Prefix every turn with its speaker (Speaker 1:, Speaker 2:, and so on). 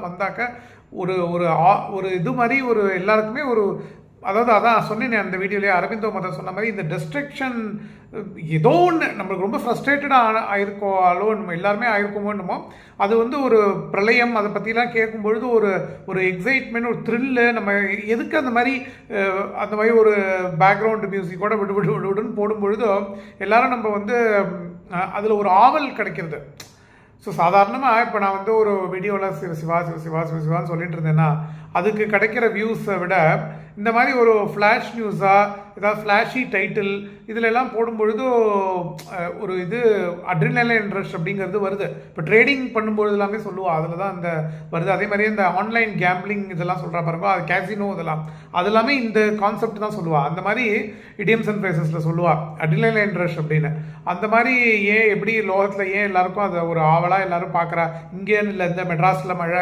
Speaker 1: வந்தாக்க ஒரு ஒரு ஒரு இது மாதிரி ஒரு எல்லாருக்குமே ஒரு அதாவது அதான் சொன்னேன் அந்த வீடியோலேயே அரவிந்தோ மதம் சொன்ன மாதிரி இந்த டிஸ்ட்ரக்ஷன் ஏதோ ஒன்று நம்மளுக்கு ரொம்ப ஃப்ரஸ்ட்ரேட்டடாக ஆயிருக்கோ நம்ம எல்லாருமே ஆயிருக்கோமோன்னுமோ அது வந்து ஒரு பிரளயம் அதை பற்றிலாம் கேட்கும்பொழுது ஒரு ஒரு எக்ஸைட்மெண்ட் ஒரு த்ரில்லு நம்ம எதுக்கு அந்த மாதிரி ஒரு பேக்ரவுண்டு மியூசிக்கோட விடுன்னு போடும்பொழுதோ எல்லாரும் நம்ம வந்து அதில் ஒரு ஆவல் கிடைக்கிறது. ஸோ சாதாரணமாக இப்போ நான் வந்து ஒரு வீடியோவில் சிவான்னு சொல்லிட்டு இருந்தேன்னா அதுக்கு கிடைக்கிற வியூஸை விட இந்த மாதிரி ஒரு ஃப்ளாஷ் நியூஸாக ஏதாவது ஃப்ளாஷி டைட்டில் இதிலெல்லாம் போடும்பொழுது ஒரு இது அட்ரினலைன் ரஷ் அப்படிங்கிறது வருது. இப்போ ட்ரேடிங் பண்ணும்பொழுது எல்லாமே சொல்லுவோம் அதில் தான் அந்த வருது. அதே மாதிரி இந்த ஆன்லைன் கேம்பிளிங் இதெல்லாம் சொல்கிறா பாருங்க, அது கேசினோ இதெல்லாம் அது எல்லாமே இந்த கான்செப்ட் தான் சொல்லுவாள். அந்த மாதிரி இடியம்ஸ் அண்ட் ஃப்ரேசஸில் சொல்லுவாள் அட்ரினலைன் ரஷ் அப்படின்னு. அந்த மாதிரி ஏன் எப்படி லோகத்தில் ஏன் எல்லாருக்கும் அதை ஒரு ஆவலாக எல்லாரும் பார்க்குறா. இங்கேன்னு இல்லை, இந்த மெட்ராஸில் மழை